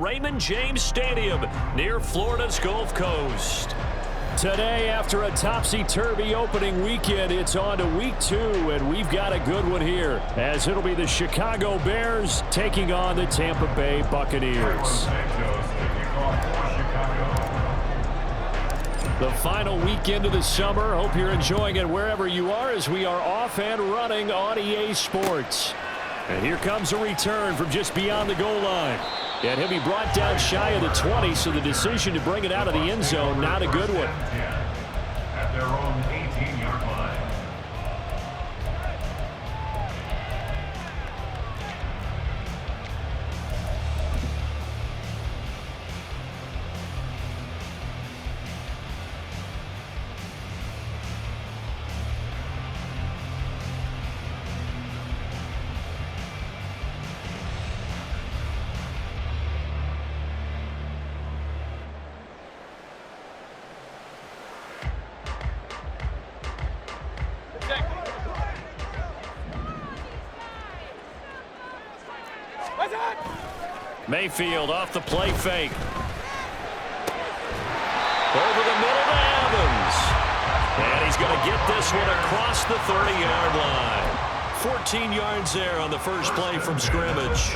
Raymond James Stadium near Florida's Gulf Coast. Today, after a topsy-turvy opening weekend, it's on to week 2, and we've got a good one here, as it'll be the Chicago Bears taking on the Tampa Bay Buccaneers. The final weekend of the summer. Hope you're enjoying it wherever you are, as we are off and running on EA Sports. And here comes a return from just beyond the goal line. And he'll be brought down shy of the 20, so the decision to bring it out of the end zone, not a good one. At their own 18-yard line. Mayfield off the play fake. Over the middle to Evans. And he's going to get this one across the 30-yard line. 14 yards there on the first play from scrimmage.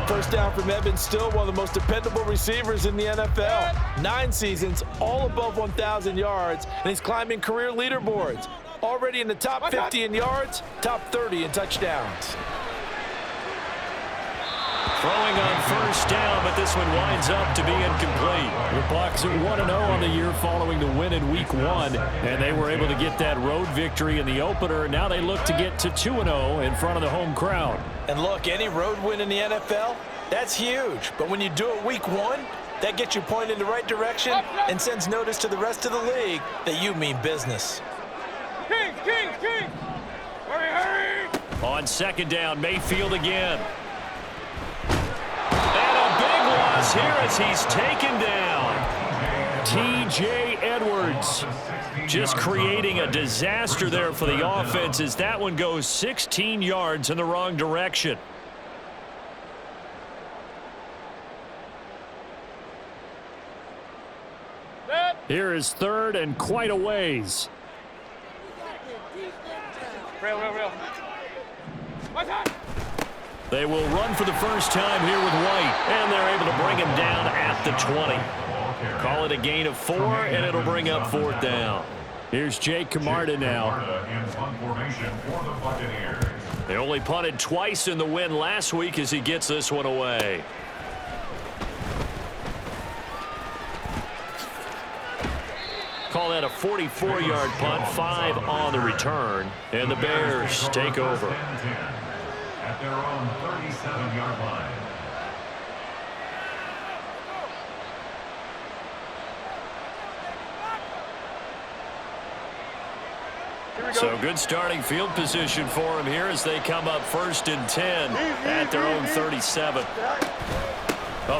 First down from Evans, still one of the most dependable receivers in the NFL. 9 seasons, all above 1,000 yards, and he's climbing career leaderboards. Already in the top 50 in yards, top 30 in touchdowns. Throwing on first down, but this one winds up to be incomplete. The Bucs are 1-0 on the year following the win in Week 1, and they were able to get that road victory in the opener. Now they look to get to 2-0 in front of the home crowd. And look, any road win in the NFL, that's huge. But when you do it Week 1, that gets you pointed in the right direction and sends notice to the rest of the league that you mean business. King! Hurry, hurry! On second down, Mayfield again. Here as he's taken down. T.J. Edwards just creating a disaster there for the offense as that one goes 16 yards in the wrong direction. Here is third and quite a ways. Real. They will run for the first time here with White, and they're able to bring him down at the 20. Call it a gain of 4, and it'll bring up 4th down. Here's Jake Camarda now. They only punted twice in the win last week as he gets this one away. Call that a 44-yard punt, 5 on the return, and the Bears take over. At their own 37-yard line. So good starting field position for him here as they come up 1st and 10 at their own 37. A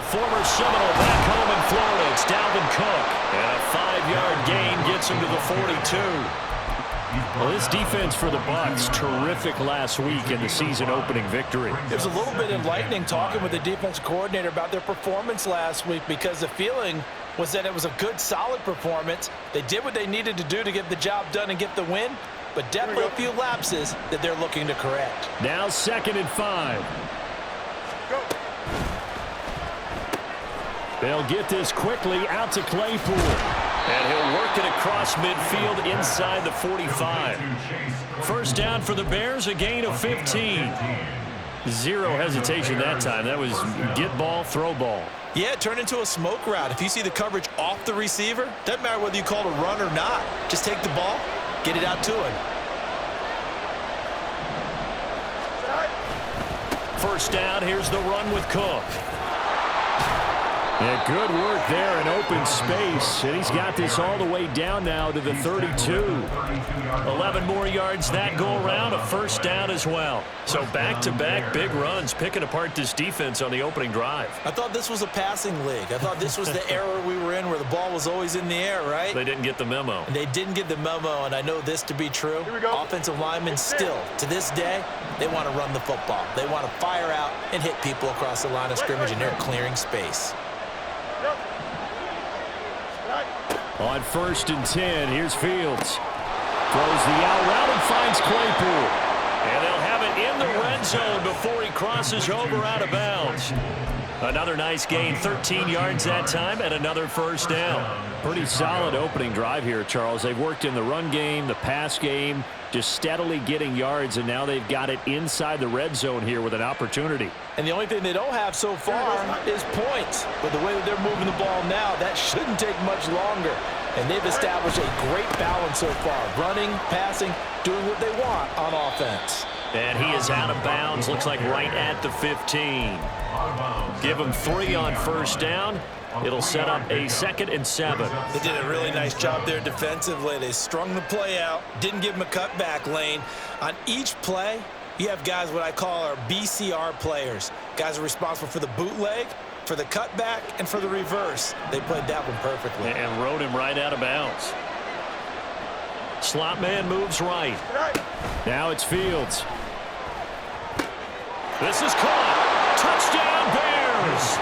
former Seminole back home in Florida. It's Dalvin Cook. And a 5-yard gain gets him to the 42. Well, this defense for the Bucs, terrific last week in the season-opening victory. It was a little bit enlightening talking with the defensive coordinator about their performance last week, because the feeling was that it was a good, solid performance. They did what they needed to do to get the job done and get the win, but definitely a few lapses that they're looking to correct. Now 2nd and 5. Go. They'll get this quickly out to Claypool. And he'll work it across midfield inside the 45. First down for the Bears, a gain of 15. Zero hesitation that time. That was get ball, throw ball. Yeah, it turned into a smoke route. If you see the coverage off the receiver, doesn't matter whether you call it a run or not. Just take the ball, get it out to him. First down, here's the run with Cook. Yeah, good work there in open space, and he's got this all the way down now to the 32. 11 more yards that go around, a first down as well. So back-to-back big runs, picking apart this defense on the opening drive. I thought this was a passing league. I thought this was the era we were in where the ball was always in the air, right? They didn't get the memo. And they didn't get the memo, and I know this to be true. Offensive linemen still, to this day, they want to run the football. They want to fire out and hit people across the line of scrimmage, and they're clearing space. On 1st and 10, here's Fields. Throws the out route and finds Claypool. And they'll have it in the red zone before he crosses over out of bounds. Another nice gain, 13 yards that time, and another first down. Pretty solid opening drive here, Charles. They've worked in the run game, the pass game, just steadily getting yards, and now they've got it inside the red zone here with an opportunity. And the only thing they don't have so far is points. But the way that they're moving the ball now, that shouldn't take much longer. And they've established a great balance so far. Running, passing, doing what they want on offense. And he is out of bounds, looks like right at the 15. Give him 3 on first down. It'll set up a 2nd and 7. They did a really nice job there defensively. They strung the play out, didn't give him a cutback lane. On each play, you have guys what I call our BCR players. Guys are responsible for the bootleg, for the cutback, and for the reverse. They played that one perfectly. And rode him right out of bounds. Slot man moves right. Now it's Fields. This is caught. Touchdown, Bears!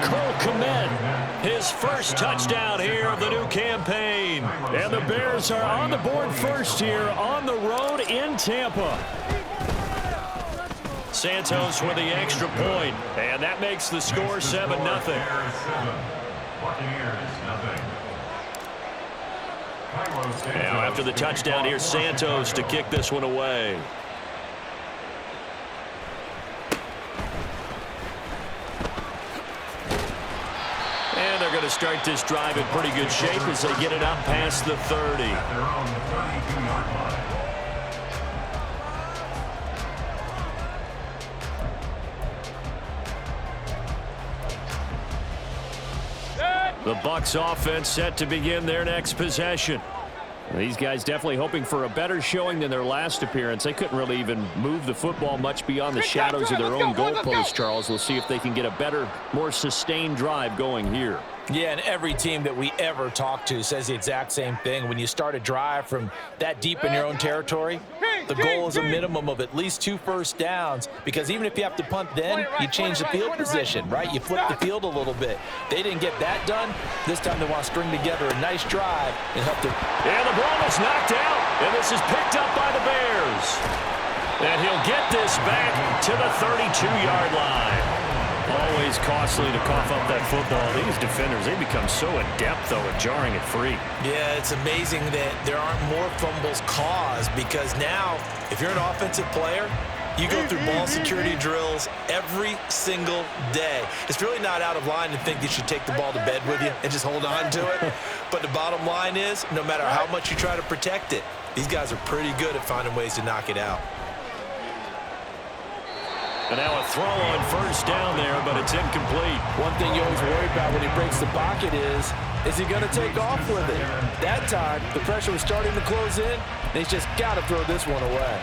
Cole Kmet, his first touchdown here of the new campaign. And the Bears are on the board first here on the road in Tampa. Santos with the extra point, and that makes the score 7-0. Now after the touchdown, here's Santos to kick this one away. And they're going to start this drive in pretty good shape as they get it up past the 30. The Bucs offense set to begin their next possession. These guys definitely hoping for a better showing than their last appearance. They couldn't really even move the football much beyond the shadows of their own goalpost, Charles. We'll see if they can get a better, more sustained drive going here. Yeah, and every team that we ever talk to says the exact same thing. When you start a drive from that deep in your own territory, the goal is a minimum of at least 2 first downs, because even if you have to punt then, you change the field position, right? You flip the field a little bit. They didn't get that done. This time they want to string together a nice drive and help them. And the ball is knocked out, and this is picked up by the Bears. And he'll get this back to the 32-yard line. Always costly to cough up that football. These defenders, they become so adept, though, at jarring it free. Yeah, it's amazing that there aren't more fumbles caused, because now, if you're an offensive player, you go through ball security drills every single day. It's really not out of line to think you should take the ball to bed with you and just hold on to it. But the bottom line is, no matter how much you try to protect it, these guys are pretty good at finding ways to knock it out. And now a throw on first down there, but it's incomplete. One thing you always worry about when he breaks the pocket is he going to take off with it? That time, the pressure was starting to close in, and he's just got to throw this one away.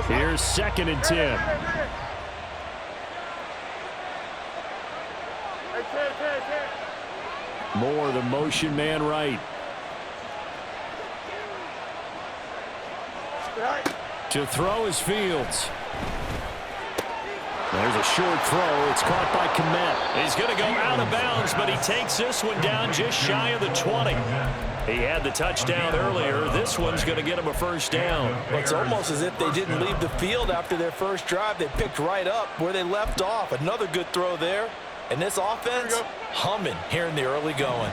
Here's 2nd and 10. Moore, the motion man right. To throw is Fields. There's a short throw. It's caught by Kmet. He's going to go out of bounds, but he takes this one down just shy of the 20. He had the touchdown earlier. This one's going to get him a first down. Well, it's almost as if they didn't leave the field after their first drive. They picked right up where they left off. Another good throw there. And this offense, humming here in the early going.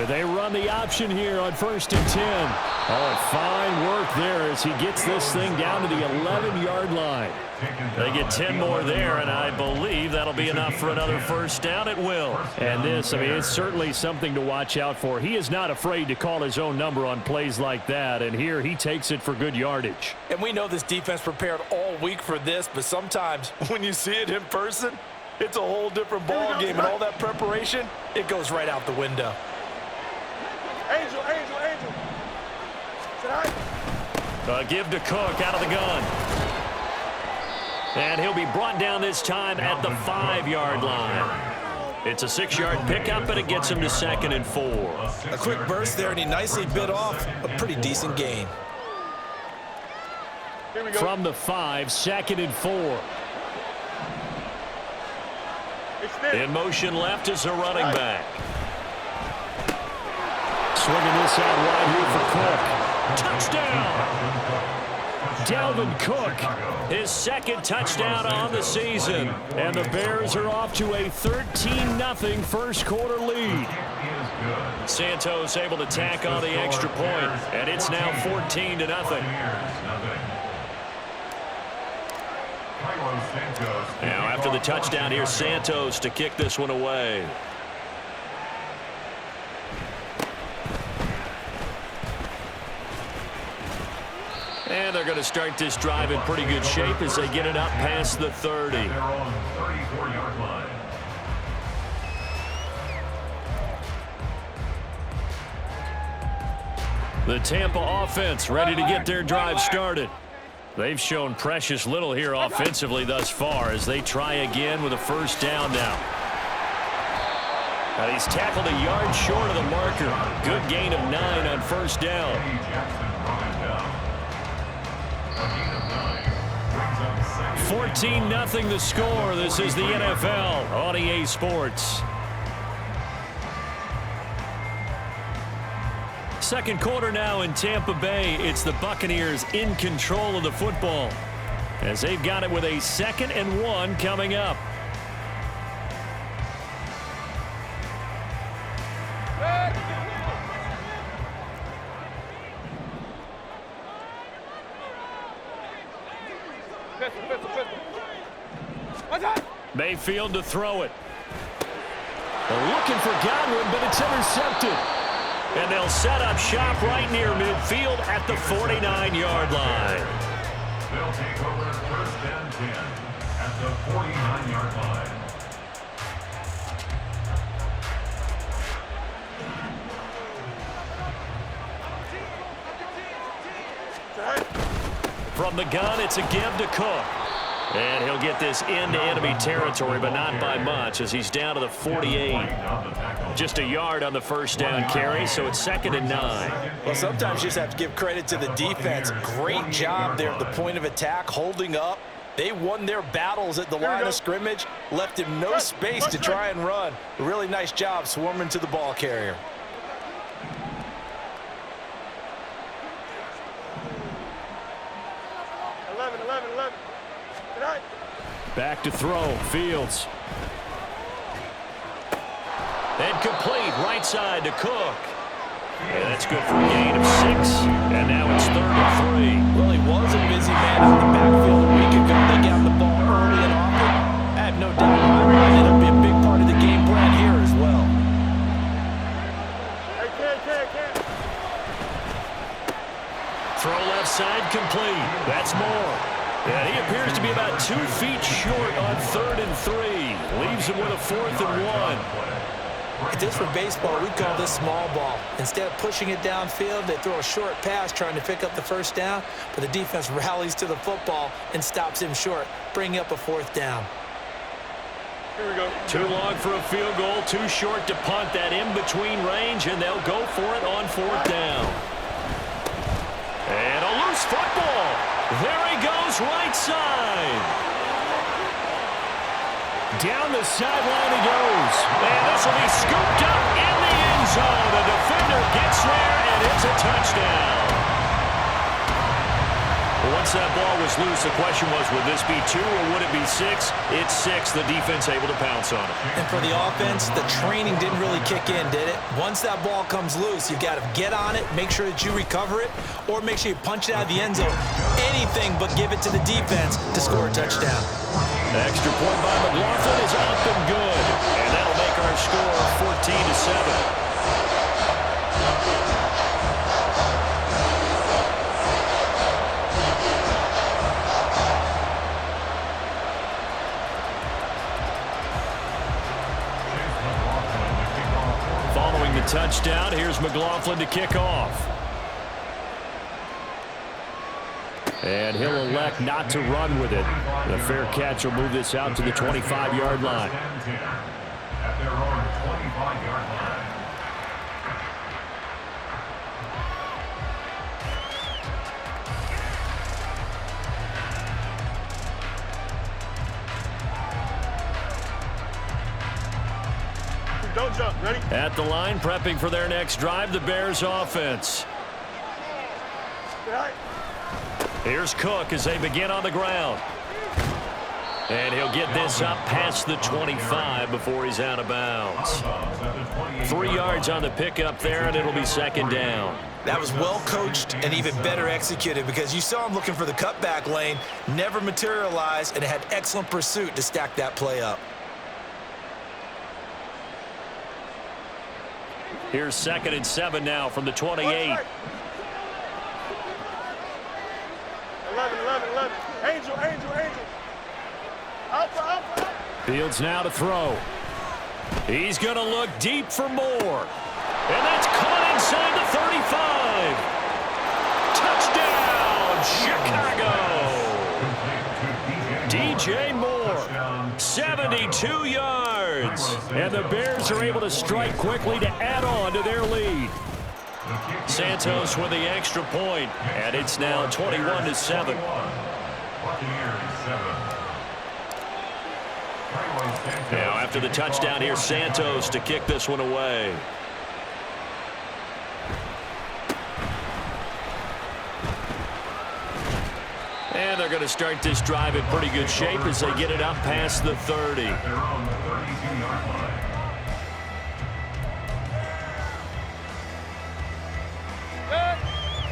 They run the option here on 1st and 10. Oh, fine work there as he gets this thing down to the 11-yard line. They get 10 more there, and I believe that'll be enough for another first down. It will. And this, I mean, it's certainly something to watch out for. He is not afraid to call his own number on plays like that, and here he takes it for good yardage. And we know this defense prepared all week for this, but sometimes when you see it in person, it's a whole different ball game, and all that preparation, it goes right out the window. Angel, Angel, Angel. Give to Cook out of the gun. And he'll be brought down this time at the 5-yard line. It's a 6-yard pickup, but it gets him to 2nd and 4. A quick burst there, and he nicely bit off a pretty decent gain. From the 5, 2nd and 4. In motion left is a running back. Swinging this out wide here for Cook. Touchdown! Dalvin Cook, his 2nd touchdown on the season. And the Bears are off to a 13-0 first quarter lead. Santos able to tack on the extra point, and it's now 14-0. Now after the touchdown, here's Santos to kick this one away. And they're going to start this drive in pretty good shape as they get it up past the 30. The Tampa offense ready to get their drive started. They've shown precious little here offensively thus far as they try again with a first down now. And he's tackled a yard short of the marker. Good gain of 9 on first down. 14-0 the score. This is the NFL on EA Sports. Second quarter now in Tampa Bay. It's the Buccaneers in control of the football as they've got it with a 2nd and 1 coming up. Mayfield to throw it. They're looking for Godwin, but it's intercepted. And they'll set up shop right near midfield at the 49-yard line. They'll take over 1st and 10 at the 49-yard line. From the gun, it's a give to Cook. And he'll get this into enemy territory, but not by much as he's down to the 48. Just a yard on the first down carry, so it's 2nd and 9. Well, sometimes you just have to give credit to the defense. Great job there at the point of attack, holding up. They won their battles at the line of scrimmage, left him no space to try and run. A really nice job swarming to the ball carrier. Back to throw, Fields. And complete right side to Cook. And that's good for a gain of 6. And now it's 3rd and 3. Well, he was a busy man in the backfield a week ago. They got the ball early and often. I have no doubt in my mind it'll be a big part of the game plan here as well. Throw left side complete. That's more. And he appears to be about 2 feet short on 3rd and 3. Leaves him with a 4th and 1. If this were baseball, we'd call this small ball. Instead of pushing it downfield, they throw a short pass trying to pick up the first down, but the defense rallies to the football and stops him short, bringing up a 4th down. Here we go. Too long for a field goal, too short to punt. That in-between range, and they'll go for it on 4th down. And a loose football. There he goes, right side. Down the sideline he goes. And this will be scooped up in the end zone. The defender gets there, and it's a touchdown. Once that ball was loose, the question was, would this be 2 or would it be 6? It's 6. The defense able to pounce on it. And for the offense, the training didn't really kick in, did it? Once that ball comes loose, you've got to get on it, make sure that you recover it, or make sure you punch it out of the end zone. Anything but give it to the defense to score a touchdown. The extra point by McLaughlin is up and good. And that'll make our score 14-7. Following the touchdown, here's McLaughlin to kick off. And he'll elect not to run with it. The fair catch will move this out to the 25-yard line. At their own 25-yard line. Don't jump. Ready? At the line, prepping for their next drive, the Bears offense. Right. Here's Cook as they begin on the ground. And he'll get this up past the 25 before he's out of bounds. 3 yards on the pickup there, and it'll be second down. That was well coached and even better executed because you saw him looking for the cutback lane, never materialized, and had excellent pursuit to stack that play up. Here's 2nd and 7 now from the 28. 11. Angel. Alpha. Fields now to throw. He's going to look deep for more. And that's caught inside the 35. Touchdown, Chicago. DJ Moore, 72 yards. And the Bears are able to strike quickly to add on to their lead. Santos with the extra point, and it's now 21-7. Now after the touchdown, here's Santos to kick this one away. And they're going to start this drive in pretty good shape as they get it up past the 30.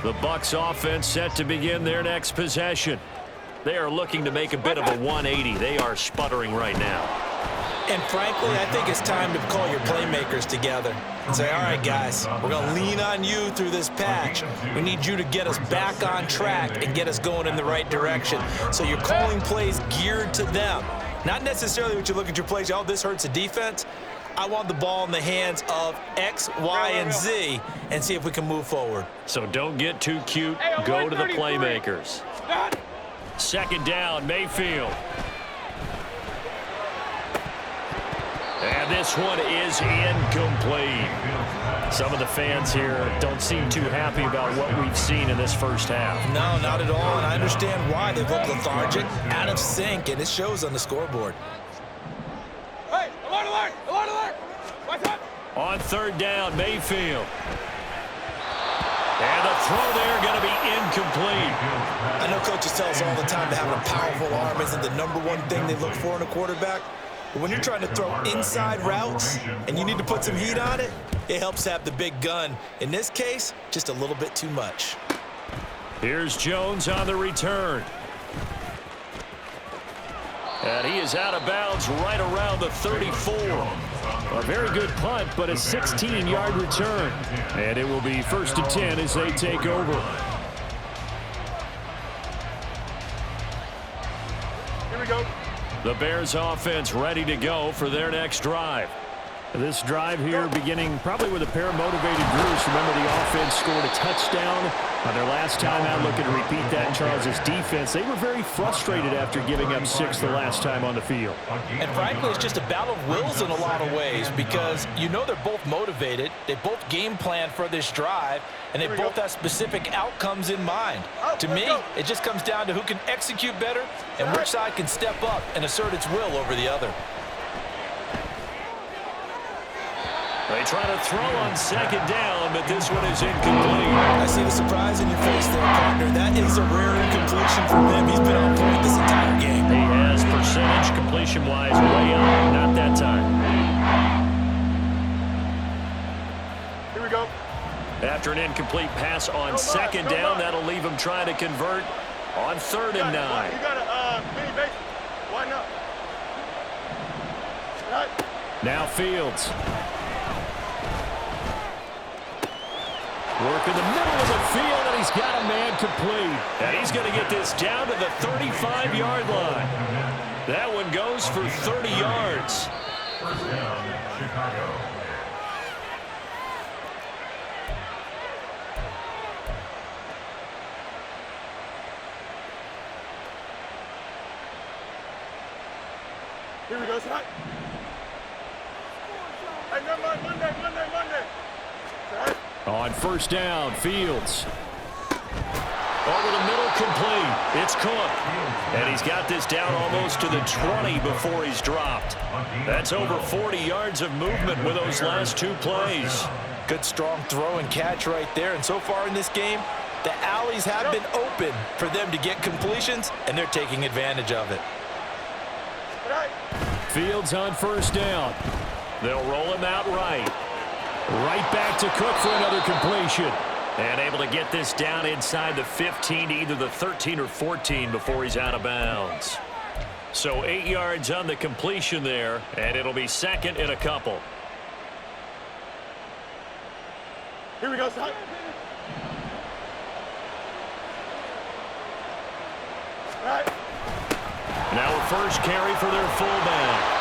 The Bucs offense set to begin their next possession. They are looking to make a bit of a 180. They are sputtering right now. And frankly, I think it's time to call your playmakers together and say, all right, guys, we're going to lean on you through this patch. We need you to get us back on track and get us going in the right direction. So you're calling plays geared to them. Not necessarily what you look at your plays, oh, this hurts the defense. I want the ball in the hands of X, Y, and Z and see if we can move forward. So don't get too cute. Go to the playmakers. 2nd down, Mayfield. And this one is incomplete. Some of the fans here don't seem too happy about what we've seen in this first half. No, not at all, and I understand why. They've looked lethargic, out of sync, and it shows on the scoreboard. Hey, alert! On 3rd down, Mayfield. And the throw there going to be incomplete. I know coaches tell us all the time that having a powerful arm isn't the #1 thing they look for in a quarterback. But when you're trying to throw inside routes and you need to put some heat on it, it helps have the big gun. In this case, just a little bit too much. Here's Jones on the return. And he is out of bounds right around the 34. A very good punt, but a 16-yard return. And it will be 1st and 10 as they take over. Here we go. The Bears offense ready to go for their next drive. This drive here beginning probably with a pair of motivated Bruce. Remember, the offense scored a touchdown on their last time out, looking to repeat that. Charles' defense, they were very frustrated after giving up 6 the last time on the field. And frankly, it's just a battle of wills in a lot of ways because you know they're both motivated. They both game plan for this drive, and they both have specific outcomes in mind. To me, it just comes down to who can execute better and which side can step up and assert its will over the other. They try to throw on second down, but this one is incomplete. I see the surprise in your face there, partner. That is a rare incompletion from him. He's been on point this entire game. He has percentage completion-wise way up. Not that time. Here we go. After an incomplete pass on second down, that'll leave him trying to convert on 3rd and 9. You got a mini base. Why not? Right. Now Fields. Work in the middle of the field, and he's got a man complete. And he's going to get this down to the 35-yard line. That one goes for 30 yards. First down, Chicago. Here we go, Scott. Hey, never mind. Monday. Right. On 1st down, Fields. Over the middle, complete. It's Cook. And he's got this down almost to the 20 before he's dropped. That's over 40 yards of movement with those last 2 plays. Good, strong throw and catch right there. And so far in this game, the alleys have been open for them to get completions, and they're taking advantage of it. Right. Fields on 1st down. They'll roll him out right. Right back to Cook for another completion. And able to get this down inside the 15, either the 13 or 14 before he's out of bounds. So 8 yards on the completion there, and it'll be 2nd and a couple. Here we go, Scott. Right. Now a first carry for their fullback.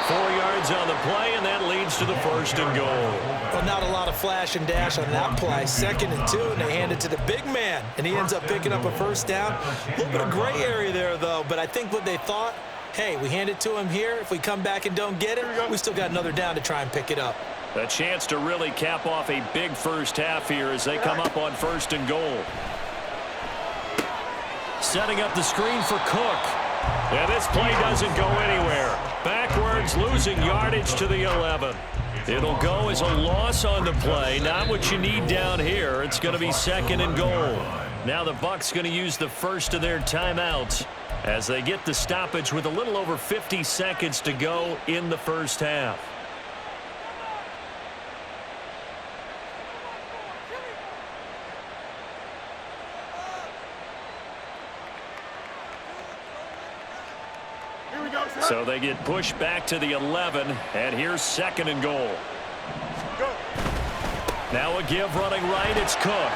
4 yards on the play, and that leads to the 1st and goal. Well, not a lot of flash and dash on that play. 2nd and 2, and they hand it to the big man, and he ends up picking up a 1st down. A little bit of gray area there, though, but I think what they thought, hey, we hand it to him here. If we come back and don't get it, we still got another down to try and pick it up. A chance to really cap off a big first half here as they come up on 1st and goal. Setting up the screen for Cook. And this play doesn't go anywhere. Backwards, losing yardage to the 11. It'll go as a loss on the play. Not what you need down here. It's going to be 2nd and goal. Now the Bucs going to use the first of their timeouts as they get the stoppage with a little over 50 seconds to go in the first half. So they get pushed back to the 11, and here's 2nd and goal. Go. Now a give running right, it's Cook.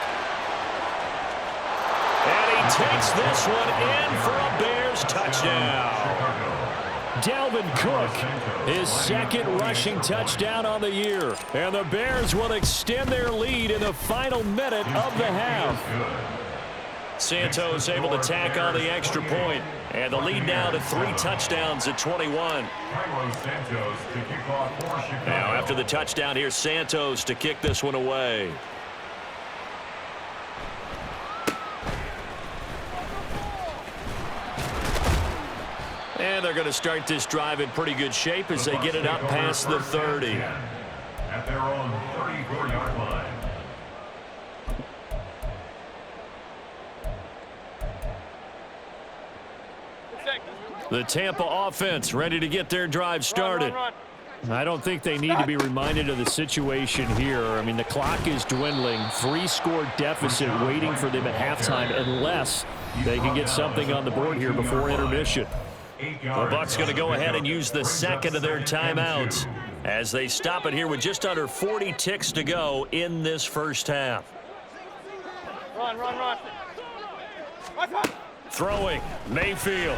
And he takes this one in for a Bears touchdown. Dalvin Cook, his 2nd rushing touchdown on the year. And the Bears will extend their lead in the final minute of the half. Santos able to tack on the extra point. And the lead now to 3 touchdowns at 21. Now after the touchdown, here's Santos to kick this one away. And they're going to start this drive in pretty good shape as they get it up past the 30. At their own 34-yard line. The Tampa offense ready to get their drive started. Run. I don't think they need to be reminded of the situation here. I mean, the clock is dwindling. 3-score deficit waiting for them at halftime unless they can get something on the board here before intermission. The Bucs going to go ahead and use the 2nd of their timeouts as they stop it here with just under 40 ticks to go in this first half. Run. Throwing, Mayfield.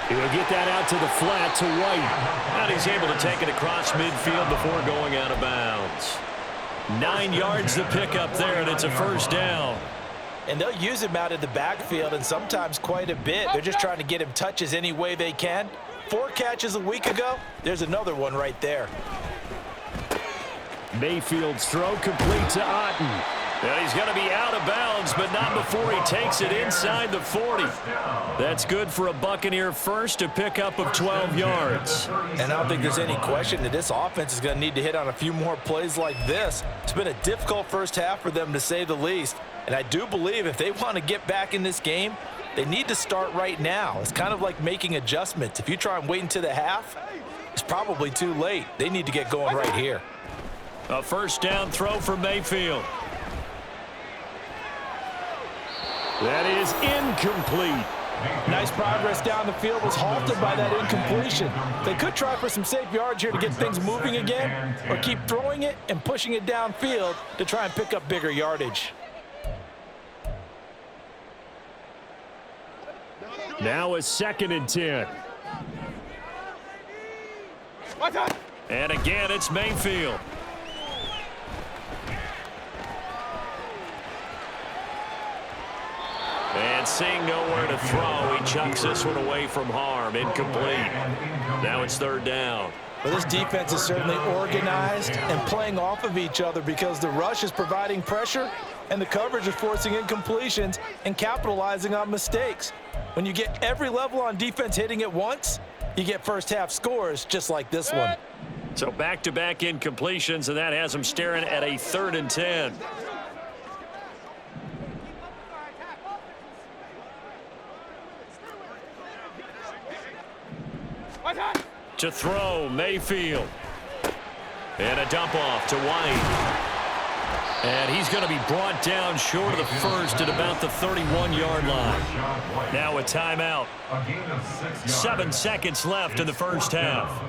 He'll get that out to the flat to White. And he's able to take it across midfield before going out of bounds. 9 yards to pick up there, and it's a 1st down. And they'll use him out of the backfield, and sometimes quite a bit. They're just trying to get him touches any way they can. 4 catches a week ago. There's another one right there. Mayfield's throw complete to Otten. And he's going to be out of bounds, but not before he takes it inside the 40. That's good for a Buccaneer first, a pickup of 12 yards. And I don't think there's any question that this offense is going to need to hit on a few more plays like this. It's been a difficult first half for them, to say the least. And I do believe if they want to get back in this game, they need to start right now. It's kind of like making adjustments. If you try and wait until the half, it's probably too late. They need to get going right here. A first down throw for Mayfield. That is incomplete. Nice progress down the field, was halted by that incompletion. They could try for some safe yards here to get things moving again, or keep throwing it and pushing it downfield to try and pick up bigger yardage. Now a 2nd and 10. And again, it's Mayfield. And seeing nowhere to throw, he chucks this one away from harm. Incomplete. Now it's 3rd down. Well, this defense is certainly organized and playing off of each other because the rush is providing pressure and the coverage is forcing incompletions and capitalizing on mistakes. When you get every level on defense hitting at once, you get first half scores just like this one. So back-to-back incompletions, and that has him staring at a 3rd and 10. To throw, Mayfield. And a dump off to White. And he's going to be brought down short of the first at about the 31-yard line. Now a timeout. 7 seconds left in the first half.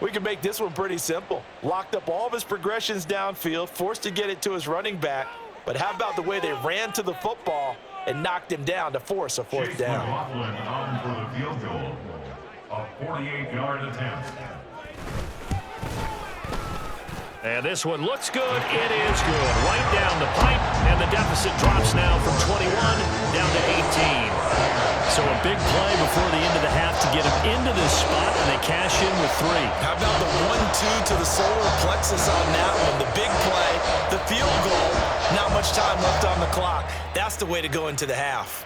We can make this one pretty simple. Locked up all of his progressions downfield, forced to get it to his running back. But how about the way they ran to the football and knocked him down to force a 4th down? On for the field goal. A 48-yard attempt. And this one looks good. It is good. Right down the pipe, and the deficit drops now from 21 down to 18. So a big play before the end of the half to get him into this spot, and they cash in with 3. How about the 1-2 to the solar plexus on that one? The big play, the field goal, not much time left on the clock. That's the way to go into the half.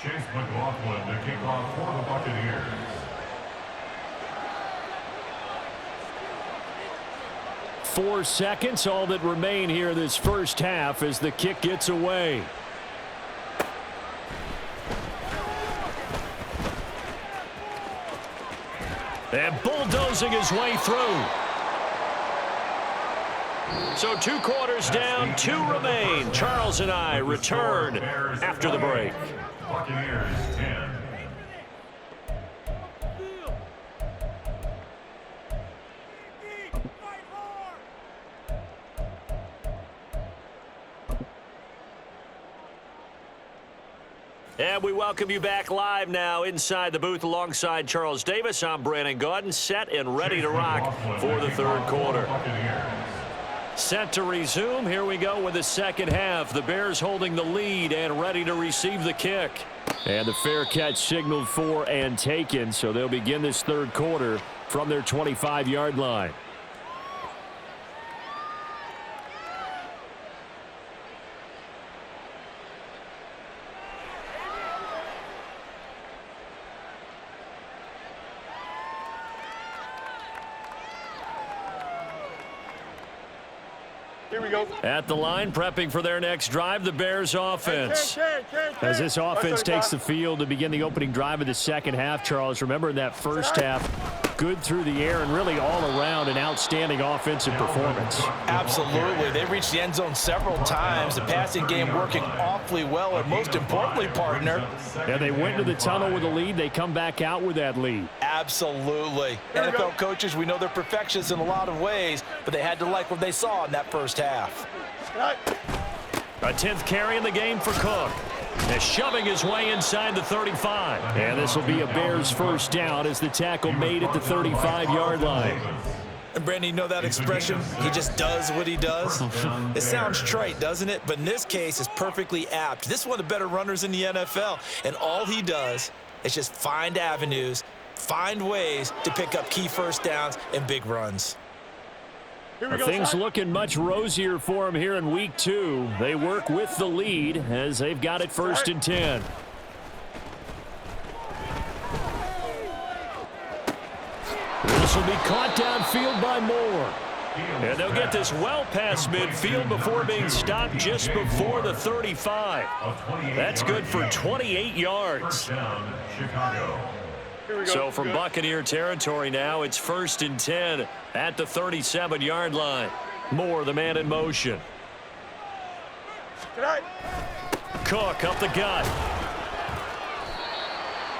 Chase McLaughlin to kick off for the Buccaneers. Four seconds, all that remain here this first half as the kick gets away. And bulldozing his way through. So 2 quarters down, 2 remain. Charles and I return after the break. Buccaneers 10. And we welcome you back live now inside the booth alongside Charles Davis. I'm Brandon Gaudin, set and ready to rock for the 3rd quarter. Set to resume. Here we go with the second half. The Bears holding the lead and ready to receive the kick. And the fair catch signaled for and taken, so they'll begin this 3rd quarter from their 25-yard line. Here we go. At the line, prepping for their next drive, the Bears offense. As this offense takes the field to begin the opening drive of the second half, Charles, remember in that first half, good through the air and really all around an outstanding offensive performance. Absolutely. They reached the end zone several times. The passing game working awfully well, and most importantly, partner. Yeah, they went to the tunnel with a lead. They come back out with that lead. Absolutely. NFL coaches, we know they're perfectionists in a lot of ways, but they had to like what they saw in that first half. A 10th carry in the game for Cook. And shoving his way inside the 35. And this will be a Bears first down as the tackle made at the 35-yard line. And Brandon, you know that expression? He just does what he does. It sounds trite, doesn't it? But in this case, it's perfectly apt. This is one of the better runners in the NFL. And all he does is just find avenues, find ways to pick up key first downs and big runs. we go, Things son. looking much rosier for them here in week 2. They work with the lead as they've got it first and 10. This will be caught downfield by Moore. And they'll get this well past midfield before being stopped just before the 35. That's good for 28 yards. Down, Chicago. Here we go. So from Good. Buccaneer territory now, it's first and 10 at the 37-yard line. Moore, the man in motion. Tonight. Cook up the gut.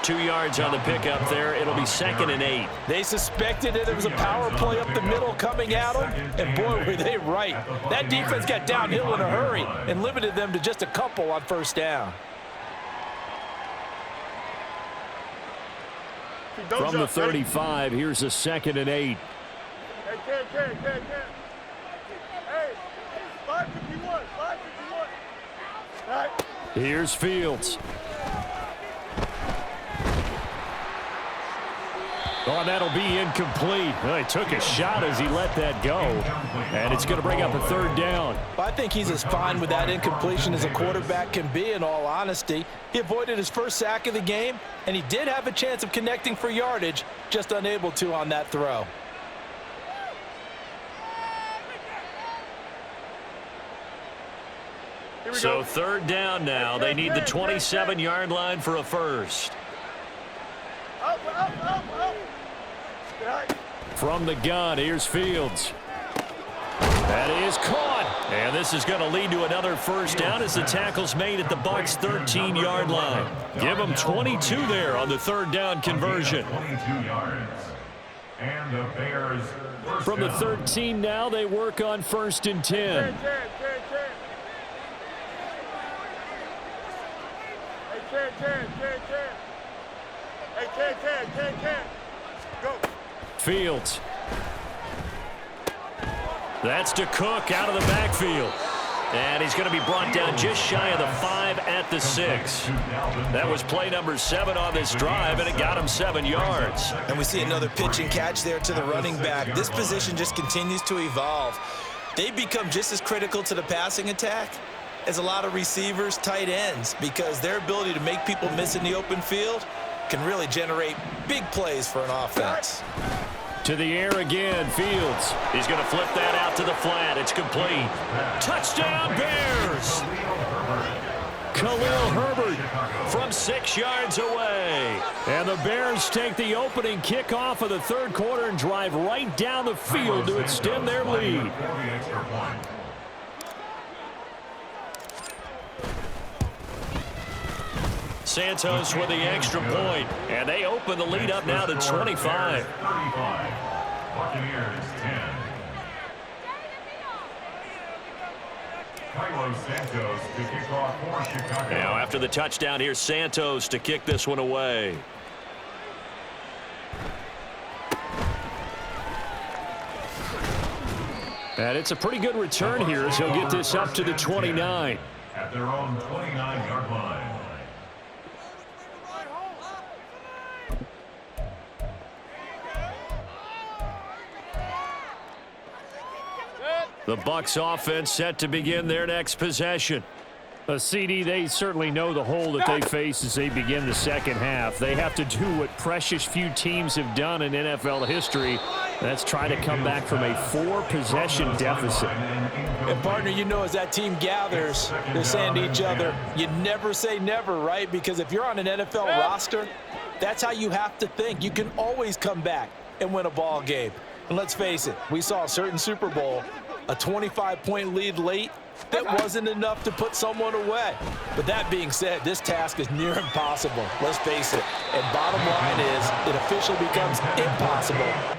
2 yards on the pickup there. It'll be 2nd and 8. They suspected that there was a power play up the middle coming at them, and boy, were they right. That defense got downhill in a hurry and limited them to just a couple on first down. Don't From the jump, ready? 35, here's a 2nd and 8. Hey, Ken. Hey, 551. All right. Here's Fields. Oh, that'll be incomplete. Well, he took a shot as he let that go. And it's going to bring up a 3rd down. Well, I think he's as fine with that incompletion as a quarterback can be, in all honesty. He avoided his first sack of the game, and he did have a chance of connecting for yardage, just unable to on that throw. Here we So go. 3rd down now. They need the 27-yard line for a first. Up. Tonight. From the gun, here's Fields. That is caught. And this is going to lead to another first down as the tackle's made at the Bucs' 13-yard line. Give them 22 there on the 3rd down conversion. 22 yards. And the Bears first From the down. 13 now, they work on first and 10. Ken. Hey, Ken. Go. Fields. That's to Cook out of the backfield. And he's going to be brought down just shy of the 5 at the 6. That was play number 7 on this drive, and it got him 7 yards. And we see another pitch and catch there to the running back. This position just continues to evolve. They become just as critical to the passing attack as a lot of receivers, tight ends, because their ability to make people miss in the open field can really generate big plays for an offense. To the air again, Fields. He's going to flip that out to the flat. It's complete. Touchdown, Bears! Khalil Herbert from 6 yards away. And the Bears take the opening kickoff of the 3rd quarter and drive right down the field to extend their lead. Santos with the extra point, and they open the lead up now to 25. 35. Buccaneers 10. Kylo Santos to kick off for Chicago. Now after the touchdown, here's Santos to kick this one away. And it's a pretty good return here as he'll get this up to the 29. At their own 29-yard line. The Bucs offense set to begin their next possession. A CD, they certainly know the hole that they face as they begin the second half. They have to do what precious few teams have done in NFL history. That's try to come back from a 4-possession deficit. And, partner, you know, as that team gathers, they're saying to each other, you never say never, right? Because if you're on an NFL roster, that's how you have to think. You can always come back and win a ball game. And let's face it, we saw a certain Super Bowl, a 25-point lead late. That wasn't enough to put someone away. But that being said, this task is near impossible. Let's face it. And bottom line is, it officially becomes impossible.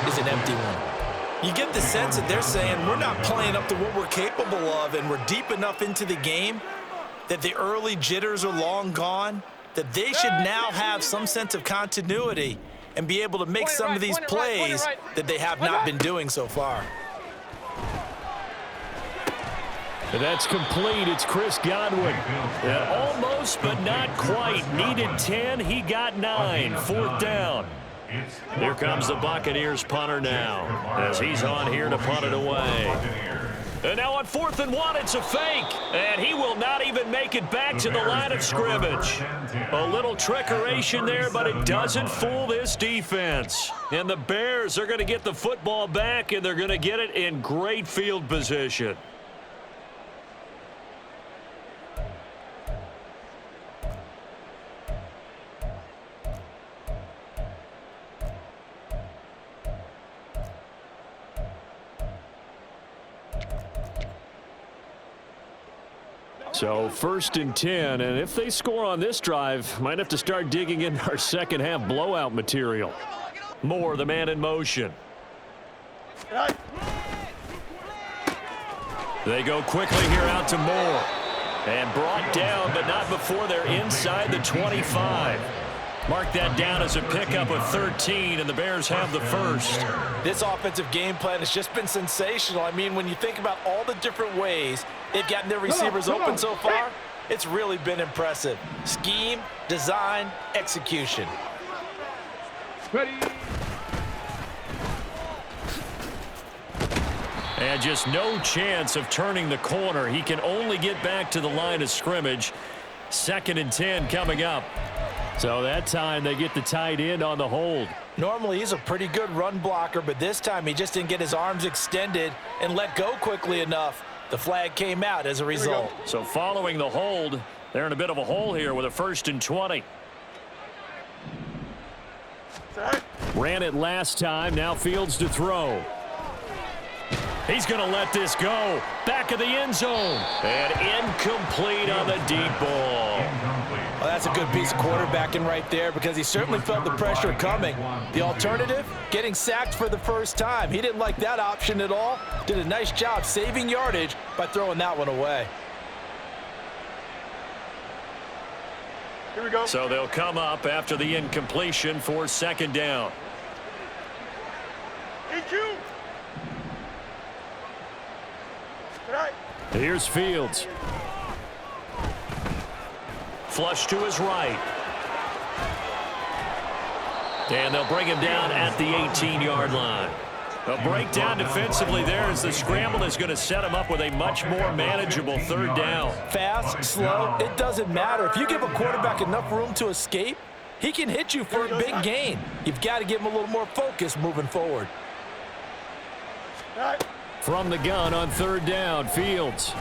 is an empty one. You get the sense that they're saying we're not playing up to what we're capable of, and we're deep enough into the game that the early jitters are long gone, that they should now have some sense of continuity and be able to make some of these plays that they have not been doing so far. And that's complete. It's Chris Godwin. Almost, but not quite. Needed 10. He got 9. 4th down. Here comes the Buccaneers punter now, as he's on here to punt it away. And now on 4th and 1, it's a fake. And he will not even make it back to the line of scrimmage. A little trickeration there, but it doesn't fool this defense. And the Bears are going to get the football back, and they're going to get it in great field position. So 1st and 10, and if they score on this drive, might have to start digging in our second half blowout material. Moore, the man in motion. They go quickly here out to Moore. And brought down, but not before they're inside the 25. Mark that down as a pickup of 13, and the Bears have the first. This offensive game plan has just been sensational. I mean, when you think about all the different ways they've gotten their receivers open so far, it's really been impressive. Scheme, design, execution. Ready. And just no chance of turning the corner. He can only get back to the line of scrimmage. 2nd and 10 coming up. So that time they get the tight end on the hold. Normally he's a pretty good run blocker, but this time he just didn't get his arms extended and let go quickly enough. The flag came out as a result. So following the hold, they're in a bit of a hole here with a 1st and 20. Ran it last time. Now Fields to throw. He's going to let this go. Back of the end zone. And incomplete on the deep ball. Well, that's a good piece of quarterbacking right there, because he certainly felt the pressure coming. The alternative, getting sacked for the first time. He didn't like that option at all. Did a nice job saving yardage by throwing that one away. Here we go. So they'll come up after the incompletion for 2nd down. EQ. Right. Here's Fields. Flush to his right. And they'll bring him down at the 18-yard line. A breakdown defensively there as the scramble is going to set him up with a much more manageable 3rd down. Fast, slow, it doesn't matter. If you give a quarterback enough room to escape, he can hit you for a big gain. You've got to give him a little more focus moving forward. Right. From the gun on 3rd down, Fields.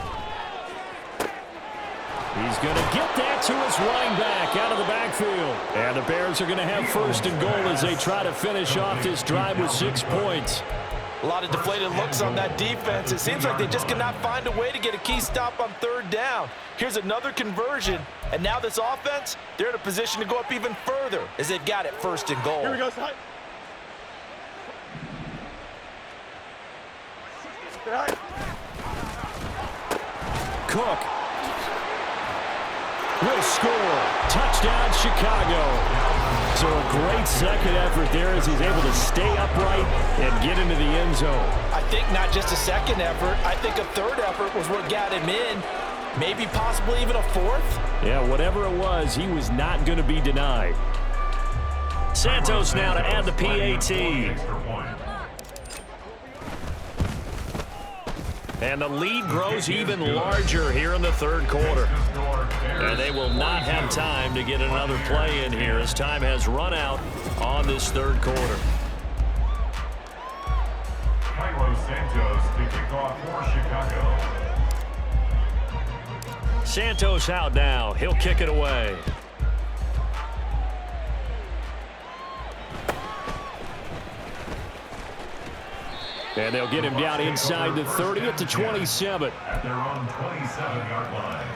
He's going to get that to his running back out of the backfield. And the Bears are going to have 1st and goal as they try to finish off this drive with 6 points. A lot of deflated looks on that defense. It seems like they just cannot find a way to get a key stop on 3rd down. Here's another conversion, and now this offense, they're in a position to go up even further as they've got it 1st and goal. Here we go, side. Right. Cook will score. Touchdown, Chicago. So a great second effort there as he's able to stay upright and get into the end zone. I think not just a second effort. I think a 3rd effort was what got him in. Maybe possibly even a 4th. Yeah, whatever it was, he was not going to be denied. Santos now to add the PAT. And the lead grows even larger here in the 3rd quarter. And they will not have time to get another play in here as time has run out on this 3rd quarter. Cairo Santos to kick off for Chicago. Santos out now. He'll kick it away. And they'll get him down inside the 30 at the 27. At their own 27-yard line.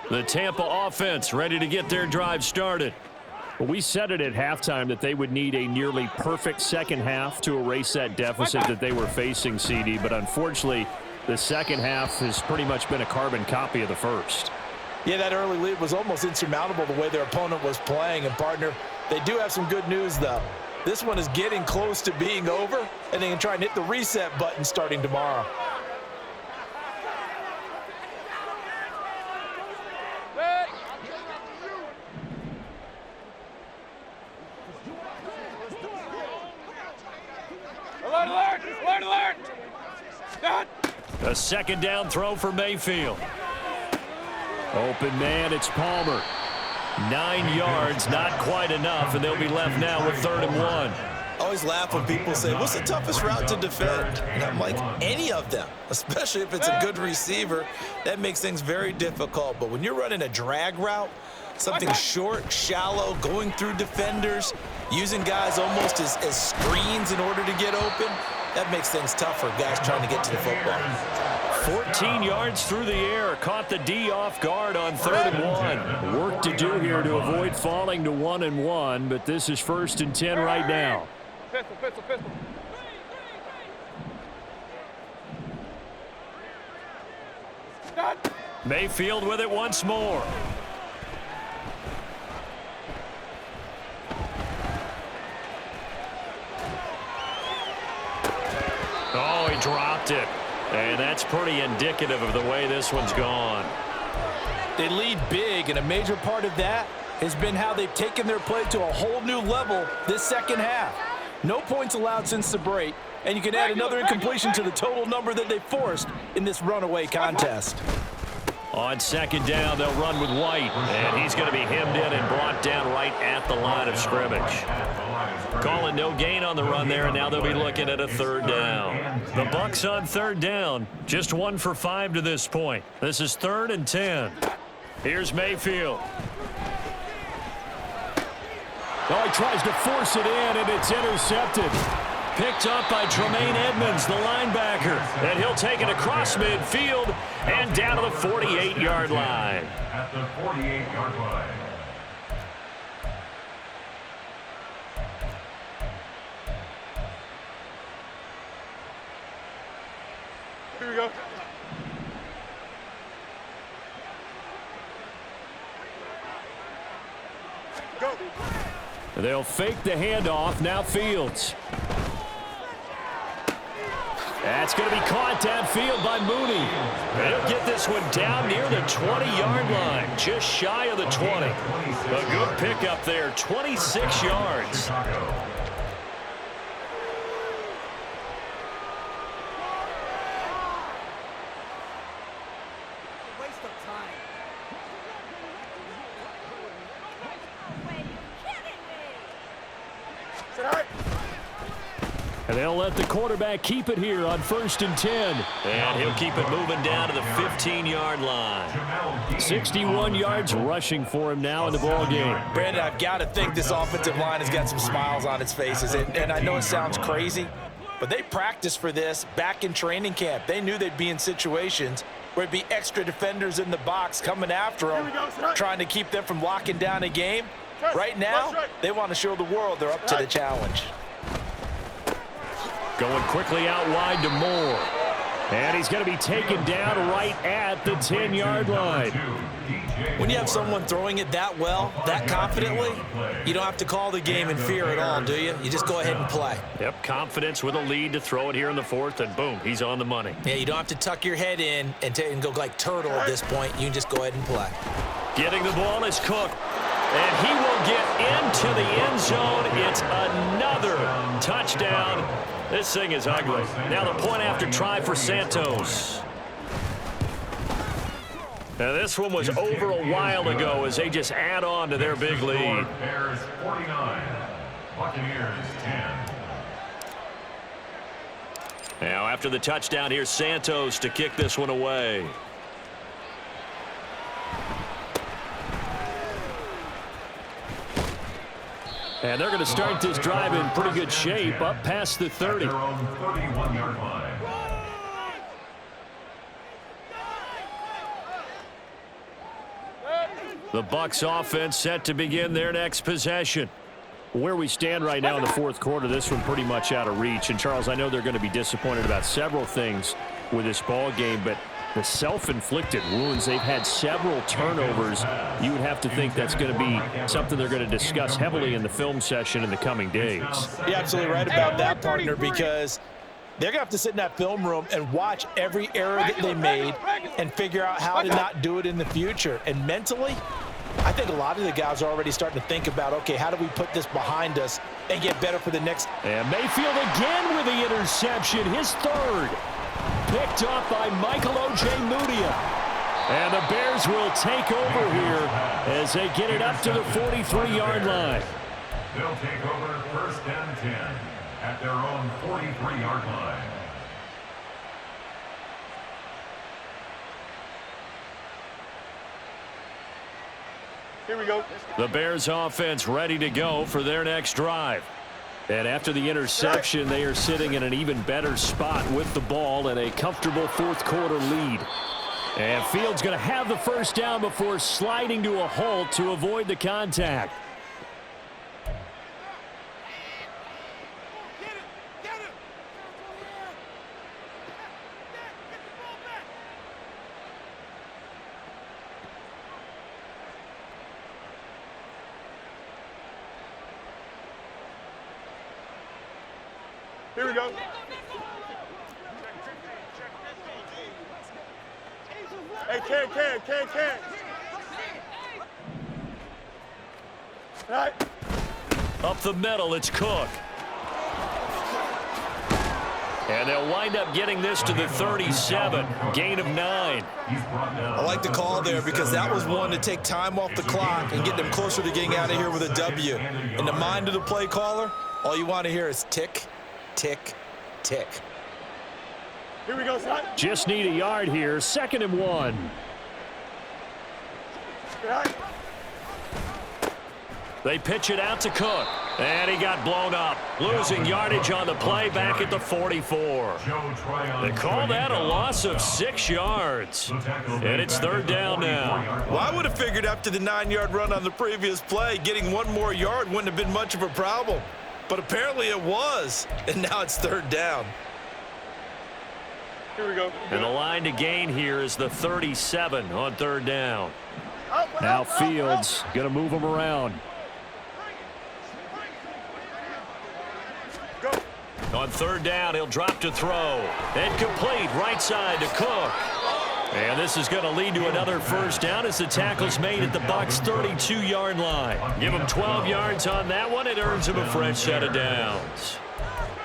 The Tampa offense ready to get their drive started. We said it at halftime that they would need a nearly perfect second half to erase that deficit that they were facing, CD. But unfortunately, the second half has pretty much been a carbon copy of the first. Yeah, that early lead was almost insurmountable the way their opponent was playing. And, partner, they do have some good news, though. This one is getting close to being over, and they can try and hit the reset button starting tomorrow. Alert! A second down throw for Mayfield. Open man, it's Palmer. 9 yards, not quite enough, and they'll be left now with 3rd and 1. I always laugh when people say, what's the toughest route to defend? And I'm like, any of them, especially if it's a good receiver. That makes things very difficult. But when you're running a drag route, something short, shallow, going through defenders, using guys almost as screens in order to get open, that makes things tough for guys trying to get to the football. 14 yards through the air, caught the D off guard on 3rd and 1. Work to do here to avoid falling to 1 and 1, but this is 1st and 10 right now. Pistol. Mayfield with it once more. Oh, he dropped it. And that's pretty indicative of the way this one's gone. They lead big, and a major part of that has been how they've taken their play to a whole new level this second half. No points allowed since the break, and you can add another incompletion to the total number that they forced in this runaway contest. On 2nd down, they'll run with White, and he's going to be hemmed in and brought down right at the line of scrimmage. Calling no gain on the run there, and now they'll be looking at a 3rd down. The Bucs on 3rd down, just 1 for 5 to this point. This is 3rd and 10. Here's Mayfield. Oh, he tries to force it in, and it's intercepted. Picked up by Tremaine Edmonds, the linebacker. And he'll take it across midfield and down to the 48-yard line. At the 48-yard line. Here we go. Go. They'll fake the handoff. Now Fields. That's going to be caught downfield by Mooney. And he'll get this one down near the 20-yard line, just shy of the 20. A good pickup there, 26 yards. And they'll let the quarterback keep it here on 1st and 10. And he'll keep it moving down to the 15-yard line. 61 yards rushing for him now in the ball game. Brandon, I've got to think this offensive line has got some smiles on its faces. And I know it sounds crazy, but they practiced for this back in training camp. They knew they'd be in situations where it'd be extra defenders in the box coming after them, trying to keep them from locking down a game. Right now, they want to show the world they're up to the challenge. Going quickly out wide to Moore. And he's going to be taken down right at the 10-yard line. When you have someone throwing it that well, that confidently, you don't have to call the game in fear at all, do you? You just go ahead and play. Yep, confidence with a lead to throw it here in the 4th, and boom, he's on the money. Yeah, you don't have to tuck your head in and go like turtle at this point. You can just go ahead and play. Getting the ball is Cook. And he will get into the end zone. It's another touchdown. This thing is ugly. Now the point after try for Santos. Now this one was over a while ago as they just add on to their big lead. Bears 49, Buccaneers 10. Now after the touchdown, here's Santos to kick this one away. And they're going to start this drive in pretty good shape, up past the 30. Their own 31-yard line. The Bucs offense set to begin their next possession. Where we stand right now in the fourth quarter, this one pretty much out of reach. And, Charles, I know they're going to be disappointed about several things with this ball game, but the self-inflicted wounds, they've had several turnovers. You would have to think that's going to be something they're going to discuss heavily in the film session in the coming days. You're absolutely right about that, partner, because they're going to have to sit in that film room and watch every error that they made and figure out how to not do it in the future. And mentally, I think a lot of the guys are already starting to think about, okay, how do we put this behind us and get better for the next. And Mayfield again with the interception, his third. Picked off by Michael Ojemudia. And the Bears will take over here as they get it up to the 43-yard line. They'll take over first and 10 at their own 43-yard line. Here we go. The Bears offense ready to go for their next drive. And after the interception, they are sitting in an even better spot with the ball and a comfortable fourth quarter lead. And Fields going to have the first down before sliding to a halt to avoid the contact. Here we go. Hey, can. All right. Up the middle, it's Cook. And they'll wind up getting this to the 37. Gain of 9. I like the call there because that was one to take time off the clock and get them closer to getting out of here with a W. In the mind of the play caller, all you want to hear is tick, tick, tick. Here we go, son. Just need a yard here. 2nd and 1. All right. They pitch it out to Cook. And he got blown up. Losing yardage on the play back at the 44. They call that a loss of 6 yards. And it's 3rd down now. Well, I would have figured after the 9-yard run on the previous play, getting 1 more yard wouldn't have been much of a problem. But apparently it was. And now it's 3rd down. Here we go. And the line to gain here is the 37 on 3rd down. Now Fields going to move him around. On 3rd down, he'll drop to throw. And complete right side to Cook. And this is going to lead to another first down as the tackle's made at the Bucs' 32-yard line. Give him 12 yards on that one. It earns him a fresh set of downs.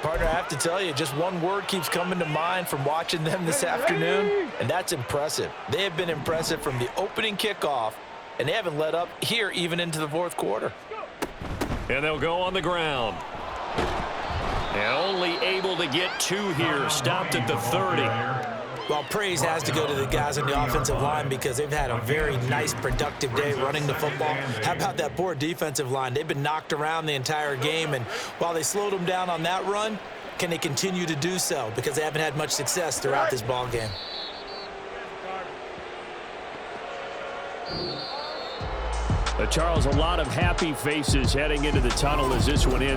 Partner, I have to tell you, just one word keeps coming to mind from watching them this afternoon, and that's impressive. They have been impressive from the opening kickoff, and they haven't let up here even into the fourth quarter. And they'll go on the ground. And only able to get 2 here. Stopped at the 30. Well, praise has to go to the guys on the offensive line because they've had a very nice, productive day running the football. How about that poor defensive line? They've been knocked around the entire game, and while they slowed them down on that run, can they continue to do so? Because they haven't had much success throughout this ball game. Charles, a lot of happy faces heading into the tunnel as this one ends.